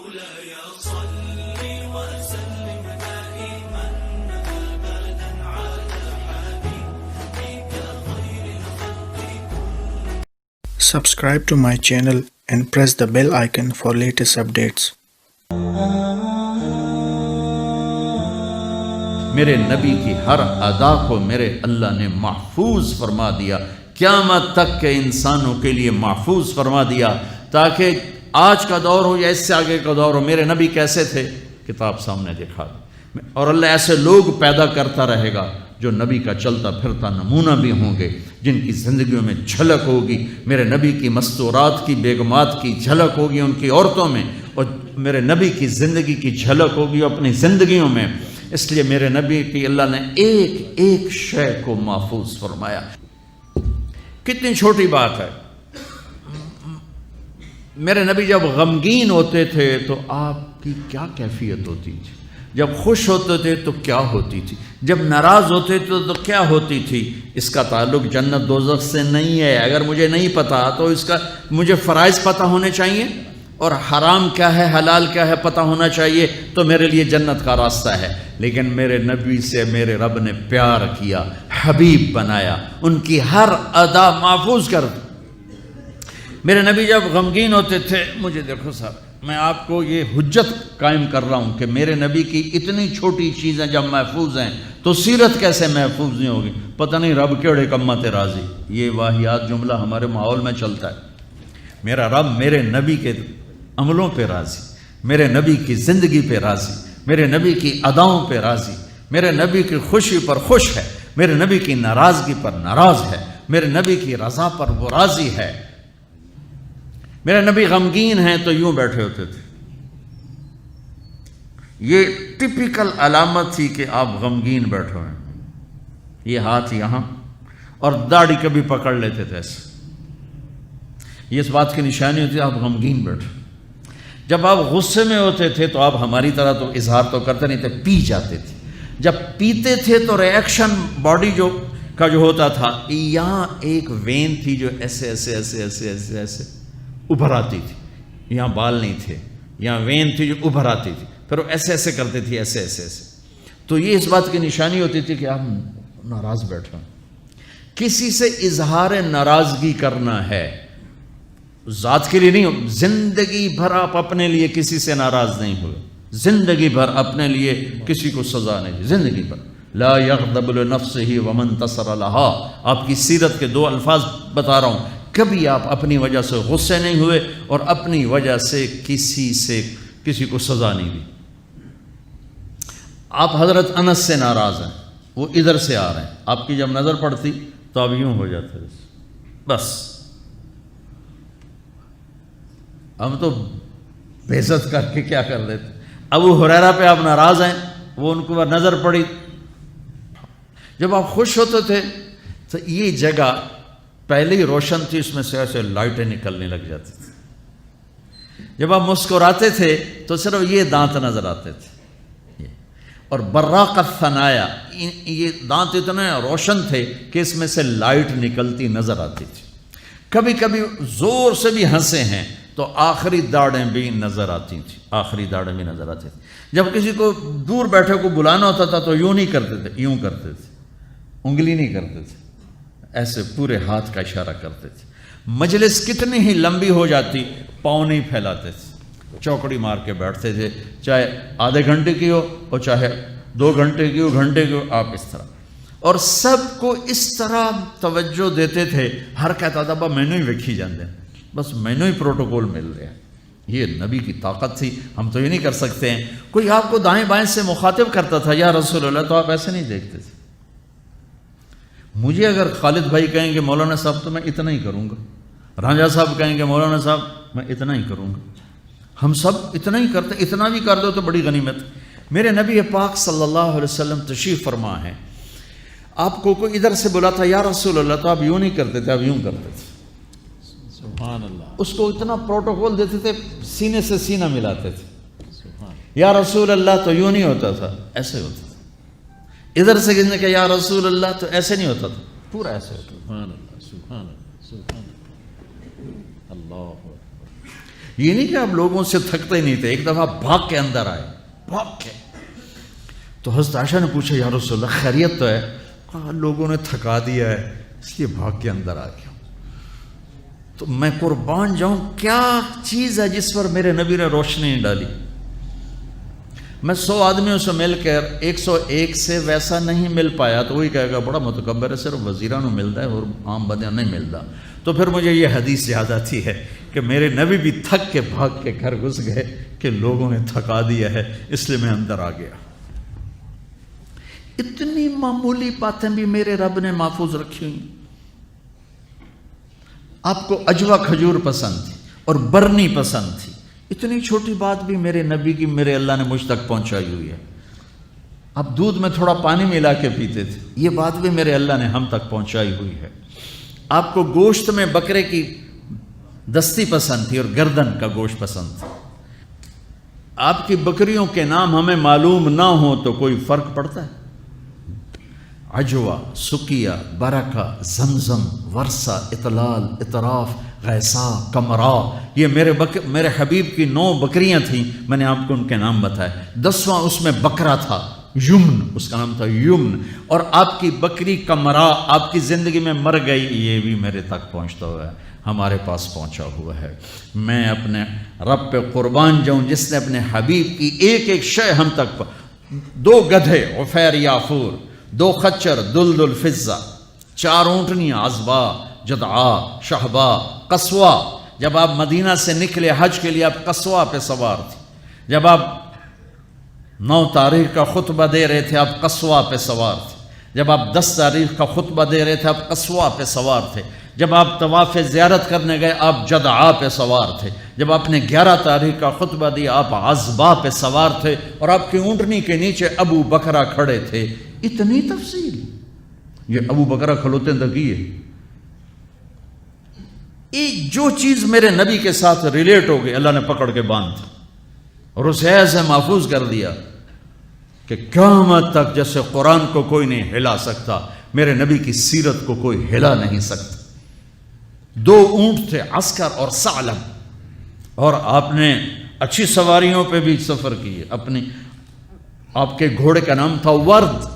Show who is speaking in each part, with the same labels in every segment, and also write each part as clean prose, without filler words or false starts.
Speaker 1: مولاي صل وسلم دائما ابدا على حبيبك خير الخلق.
Speaker 2: Subscribe to my channel and press the bell icon for latest updates.
Speaker 3: میرے نبی کی ہر ادا کو میرے اللہ نے محفوظ فرما دیا، قیامت تک کے انسانوں کے لیے محفوظ فرما دیا، تاکہ آج کا دور ہو یا اس سے آگے کا دور ہو، میرے نبی کیسے تھے کتاب سامنے دکھا دی، اور اللہ ایسے لوگ پیدا کرتا رہے گا جو نبی کا چلتا پھرتا نمونہ بھی ہوں گے، جن کی زندگیوں میں جھلک ہوگی میرے نبی کی مستورات کی، بیگمات کی جھلک ہوگی ان کی عورتوں میں، اور میرے نبی کی زندگی کی جھلک ہوگی اپنی زندگیوں میں۔ اس لیے میرے نبی کی اللہ نے ایک ایک شے کو محفوظ فرمایا۔ کتنی چھوٹی بات ہے، میرے نبی جب غمگین ہوتے تھے تو آپ کی کیا کیفیت ہوتی تھی، جب خوش ہوتے تھے تو کیا ہوتی تھی، جب ناراض ہوتے تھے تو کیا ہوتی تھی۔ اس کا تعلق جنت دوزخ سے نہیں ہے، اگر مجھے نہیں پتا تو اس کا مجھے فرائض پتہ ہونے چاہیے، اور حرام کیا ہے حلال کیا ہے پتہ ہونا چاہیے، تو میرے لیے جنت کا راستہ ہے۔ لیکن میرے نبی سے میرے رب نے پیار کیا، حبیب بنایا، ان کی ہر ادا محفوظ کر دی۔ میرے نبی جب غمگین ہوتے تھے، مجھے دیکھو صاحب، میں آپ کو یہ حجت قائم کر رہا ہوں کہ میرے نبی کی اتنی چھوٹی چیزیں جب محفوظ ہیں تو سیرت کیسے محفوظ نہیں ہوگی۔ پتہ نہیں رب کیڑے کمت راضی، یہ واہیات جملہ ہمارے ماحول میں چلتا ہے۔ میرا رب میرے نبی کے عملوں پہ راضی، میرے نبی کی زندگی پہ راضی، میرے نبی کی اداؤں پہ راضی، میرے نبی کی خوشی پر خوش ہے، میرے نبی کی ناراضگی پر ناراض ہے، میرے نبی کی رضا پر وہ راضی ہے۔ میرے نبی غمگین ہیں تو یوں بیٹھے ہوتے تھے، یہ ٹپیکل علامت تھی کہ آپ غمگین بیٹھے ہیں، یہ ہاتھ یہاں، اور داڑھی کبھی پکڑ لیتے تھے ایسے، یہ اس بات کی نشانی ہوتی ہے آپ غمگین بیٹھے۔ جب آپ غصے میں ہوتے تھے تو آپ ہماری طرح تو اظہار تو کرتے نہیں تھے، پی جاتے تھے۔ جب پیتے تھے تو ریئیکشن باڈی جو ہوتا تھا، یہاں ایک وین تھی جو ایسے ایسے ایسے ایسے ایسے ایسے ابھر آتی تھی، یہاں بال نہیں تھے، یہاں وین تھی جو ابھر آتی تھی، پھر وہ ایسے ایسے کرتے تھے، ایسے ایسے ایسے، تو یہ اس بات کی نشانی ہوتی تھی کہ آپ ناراض بیٹھے ہیں۔ کسی سے اظہار ناراضگی کرنا ہے، ذات کے لیے نہیں، زندگی بھر آپ اپنے لیے کسی سے ناراض نہیں ہوئے، زندگی بھر اپنے لیے کسی کو سزا نہیں دی، زندگی بھر لا یغضب لنفسہ ومن انتصر لہا۔ آپ کی سیرت کے دو الفاظ بتا رہا ہوں، کبھی آپ اپنی وجہ سے غصے نہیں ہوئے اور اپنی وجہ سے کسی کو سزا نہیں دی۔ آپ حضرت انس سے ناراض ہیں، وہ ادھر سے آ رہے ہیں، آپ کی جب نظر پڑتی تو آپ یوں ہو جاتے، بس ہم تو بے عزت کر کے کیا کر دیتے۔ ابو ہریرہ پہ آپ ناراض ہیں، وہ ان کو نظر پڑی، جب آپ خوش ہوتے تھے تو یہ جگہ پہلے ہی روشن تھی، اس میں سے ایسے لائٹیں نکلنے لگ جاتی تھی۔ جب آپ مسکراتے تھے تو صرف یہ دانت نظر آتے تھے، اور براق الثنایا، یہ دانت اتنے روشن تھے کہ اس میں سے لائٹ نکلتی نظر آتی تھی۔ کبھی کبھی زور سے بھی ہنسے ہیں تو آخری داڑیں بھی نظر آتی تھیں، آخری داڑیں بھی نظر آتی تھیں۔ جب کسی کو دور بیٹھے کو بلانا ہوتا تھا تو یوں نہیں کرتے تھے، یوں کرتے تھے، انگلی نہیں کرتے تھے، ایسے پورے ہاتھ کا اشارہ کرتے تھے۔ مجلس کتنی ہی لمبی ہو جاتی، پاؤں نہیں پھیلاتے تھے، چوکڑی مار کے بیٹھتے تھے، چاہے آدھے گھنٹے کی ہو اور چاہے 2 گھنٹے کی ہو، گھنٹے کی ہو، آپ اس طرح، اور سب کو اس طرح توجہ دیتے تھے۔ ہر کہتا تھا با مینوں ہی ویکھی جاندے، بس مینوں ہی پروٹوکول مل رہا ہے۔ یہ نبی کی طاقت تھی، ہم تو یہ نہیں کر سکتے ہیں۔ کوئی آپ کو دائیں بائیں سے مخاطب کرتا تھا، یا رسول اللہ، تو آپ ایسے نہیں دیکھتے تھے۔ مجھے اگر خالد بھائی کہیں گے مولانا صاحب تو میں اتنا ہی کروں گا، رانجھا صاحب کہیں گے مولانا صاحب میں اتنا ہی کروں گا، ہم سب اتنا ہی کرتے، اتنا بھی کر دو تو بڑی غنیمت۔ میرے نبی پاک صلی اللہ علیہ وسلم تشریف فرما ہے، آپ کو کوئی ادھر سے بلا تھا یا رسول اللہ، تو آپ یوں نہیں کرتے تھے، آپ یوں کرتے تھے،
Speaker 4: سبحان اللہ،
Speaker 3: اس کو اتنا پروٹوکول دیتے تھے، سینے سے سینہ ملاتے تھے۔ یا رسول اللہ تو یوں نہیں ہوتا تھا، ایسے ہوتا تھا۔ ادھر سے کسی نے کہا یا رسول اللہ تو ایسے نہیں ہوتا تھا، پورا ایسے ہوتا تھا۔
Speaker 4: سبحان اللہ، سبحان اللہ، سبحان اللہ، اللہ
Speaker 3: یہ نہیں کہ آپ لوگوں سے تھکتے ہی نہیں تھے، ایک دفعہ بھاگ کے اندر آئے، بھاگ کے. تو حضرت عائشہ نے پوچھا یا رسول اللہ خیریت تو ہے؟ کہا لوگوں نے تھکا دیا ہے اس لیے بھاگ کے اندر آ گیا. تو میں قربان جاؤں، کیا چیز ہے جس پر میرے نبی نے روشنی ڈالی؟ میں 100 آدمیوں سے مل کر 101 سے ویسا نہیں مل پایا تو وہی کہے گا بڑا متکبر ہے، صرف وزیران کو ملتا ہے اور عام بندیاں نہیں ملتا. تو پھر مجھے یہ حدیث یاد آتی ہے کہ میرے نبی بھی تھک کے بھاگ کے گھر گھس گئے کہ لوگوں نے تھکا دیا ہے اس لیے میں اندر آ گیا. اتنی معمولی باتیں بھی میرے رب نے محفوظ رکھی ہوئی. آپ کو اجوا کھجور پسند تھی اور برنی پسند تھی، اتنی چھوٹی بات بھی میرے نبی کی میرے اللہ نے مجھ تک پہنچائی ہوئی ہے. آپ دودھ میں تھوڑا پانی ملا کے پیتے تھے، یہ بات بھی میرے اللہ نے ہم تک پہنچائی ہوئی ہے. آپ کو گوشت میں بکرے کی دستی پسند تھی اور گردن کا گوشت پسند تھا. آپ کی بکریوں کے نام ہمیں معلوم نہ ہو تو کوئی فرق پڑتا ہے؟ عجوہ، سکیہ، برکہ، زمزم، ورثہ، اطلال، اطراف، غیسا، کمرا، یہ میرے حبیب کی 9 بکریاں تھیں، میں نے آپ کو ان کے نام بتائے. 10واں اس میں بکرا تھا، یمن، اس کا نام تھا یمن. اور آپ کی بکری کمرا آپ کی زندگی میں مر گئی، یہ بھی میرے تک پہنچتا ہوا ہے، ہمارے پاس پہنچا ہوا ہے. میں اپنے رب پہ قربان جاؤں جس نے اپنے حبیب کی ایک ایک شے ہم تک 2 گدھے عفیر یافور، 2 خچر دلدل فضہ، 4 اونٹنیاں عزبا، جدعا، شہبا، قصوا. جب آپ مدینہ سے نکلے حج کے لیے آپ قصوا پہ سوار تھے. جب آپ 9 تاریخ کا خطبہ دے رہے تھے آپ قصوا پہ سوار تھے. جب آپ 10 تاریخ کا خطبہ دے رہے تھے آپ قصوا پہ سوار تھے. جب آپ طواف زیارت کرنے گئے آپ جدعا پہ سوار تھے. جب آپ نے 11 تاریخ کا خطبہ دیا آپ عزبا پہ سوار تھے اور آپ کی اونٹنی کے نیچے ابو بکرہ کھڑے تھے. اتنی تفصیل، یہ ابو بکرہ کھلوتے دگی ہے. ایک جو چیز میرے نبی کے ساتھ ریلیٹ ہو گئی اللہ نے پکڑ کے باندھ اور اسے ایسے محفوظ کر دیا کہ قیامت تک جیسے قرآن کو کوئی نہیں ہلا سکتا میرے نبی کی سیرت کو کوئی ہلا نہیں سکتا. 2 اونٹ تھے، عسکر اور ثعلب، اور آپ نے اچھی سواریوں پہ بھی سفر کیے. آپ کے گھوڑے کا نام تھا ورد.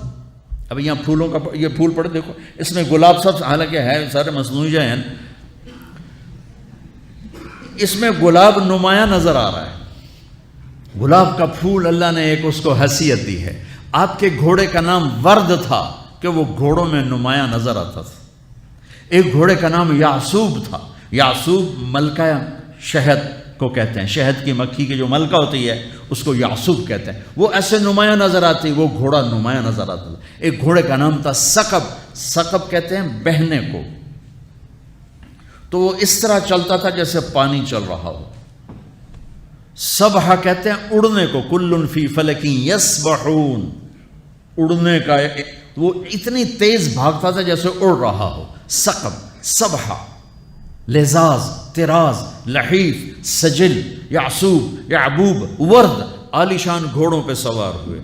Speaker 3: اب یہاں پھولوں کا یہ پھول پڑے دیکھو، اس میں گلاب سب حالانکہ ہے سارے مصنوعی ہیں، اس میں گلاب نمایاں نظر آ رہا ہے. گلاب کا پھول اللہ نے ایک اس کو حیثیت دی ہے. آپ کے گھوڑے کا نام ورد تھا کہ وہ گھوڑوں میں نمایاں نظر آتا تھا. ایک گھوڑے کا نام یعصوب تھا. یعصوب ملکہ شہد کو کہتے ہیں، شہد کی مکھی کی جو ملکہ ہوتی ہے اس کو یعصوب کہتے ہیں. وہ ایسے نمایاں نظر آتی، وہ گھوڑا نمایاں نظر آتا تھا. ایک گھوڑے کا نام تھا ثقب. ثقب کہتے ہیں بہنے کو. تو وہ اس طرح چلتا تھا جیسے پانی چل رہا ہو. سبحہ کہتے ہیں اڑنے کو. کل فی فلک یسبحون، اڑنے کا. وہ اتنی تیز بھاگتا تھا جیسے اڑ رہا ہو. ثقب، سبحہ، لزاز، تراز، لحیف، سجل، یعصوب، یعبوب، ورد. عالی شان گھوڑوں پہ سوار ہوئے،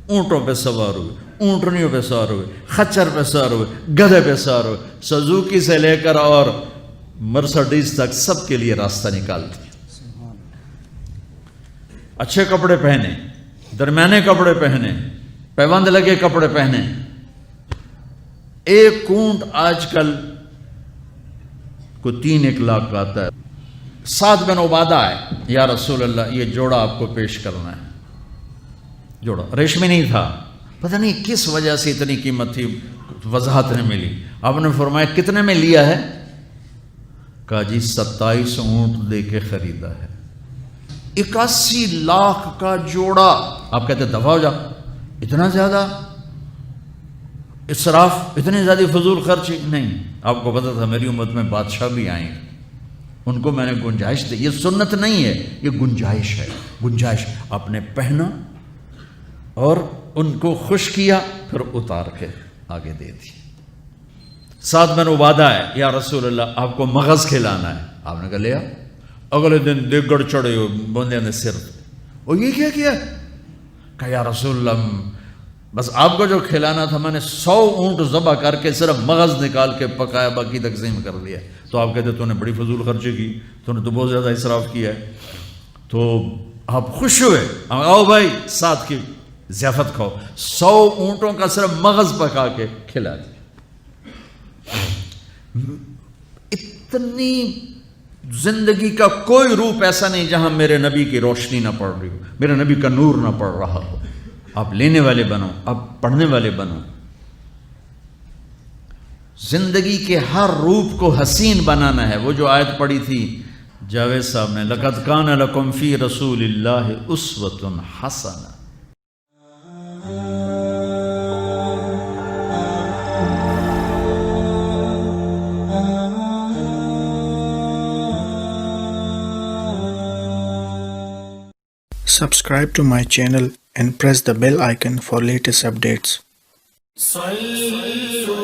Speaker 3: اونٹوں پہ سوار ہوئے، اونٹنیوں پہ سوار ہوئے، خچر پہ سوار ہوئے، گدھے پہ سوار ہوئے. سزوکی سے لے کر اور مرسڈیز تک سب کے لیے راستہ نکالتی. اچھے کپڑے پہنے، درمیانے کپڑے پہنے، پیوند لگے کپڑے پہنے. ایک اونٹ آج کل کو 3 لاکھ کا آتا ہے. سعد بن عبادہ ہے، یا رسول اللہ یہ جوڑا آپ کو پیش کرنا ہے. جوڑا ریشمی نہیں تھا، پتہ نہیں کس وجہ سے اتنی قیمت تھی، وضاحت نہیں ملی. آپ نے فرمایا کتنے میں لیا ہے؟ کہا جی 27 اونٹ دے کے خریدا ہے. 81 لاکھ کا جوڑا. آپ کہتے دفع ہو جا، اتنا زیادہ اسراف، اتنی زیادہ فضول خرچی نہیں. آپ کو پتا تھا میری امت میں بادشاہ بھی آئیں، ان کو میں نے گنجائش دی. یہ سنت نہیں ہے، یہ گنجائش ہے. گنجائش. آپ نے پہنا اور ان کو خوش کیا، پھر اتار کے آگے دے دی. سعد بن عبادہ ہے، یا رسول اللہ آپ کو مغز کھلانا ہے. آپ نے کہا لیا. اگلے دن دیگڑ چڑھے ہو بندے نے سر. اور یہ کیا کیا؟ کہا یا رسول اللہ بس آپ کو جو کھلانا تھا میں نے 100 اونٹ ذبح کر کے صرف مغز نکال کے پکایا، باقی تقسیم کر دیا. تو آپ کہتے تو نے بڑی فضول خرچی کی، تو نے تو بہت زیادہ اسراف کیا ہے. تو آپ خوش ہوئے، آؤ بھائی ساتھ کی ضیافت کھاؤ. 100 اونٹوں کا صرف مغز پکا کے کھلا دیا. اتنی زندگی کا کوئی روپ ایسا نہیں جہاں میرے نبی کی روشنی نہ پڑ رہی ہو، میرے نبی کا نور نہ پڑ رہا ہو. آپ لینے والے بنو، آپ پڑھنے والے بنو. زندگی کے ہر روپ کو حسین بنانا ہے. وہ جو آیت پڑھی تھی جاوید صاحب نے، لَقَدْ كَانَ لَكُمْ فِي رَسُولِ اللَّهِ أُسْوَةٌ حَسَنَةٌ.
Speaker 2: Subscribe to my channel and press the bell icon for latest updates.
Speaker 1: صلوا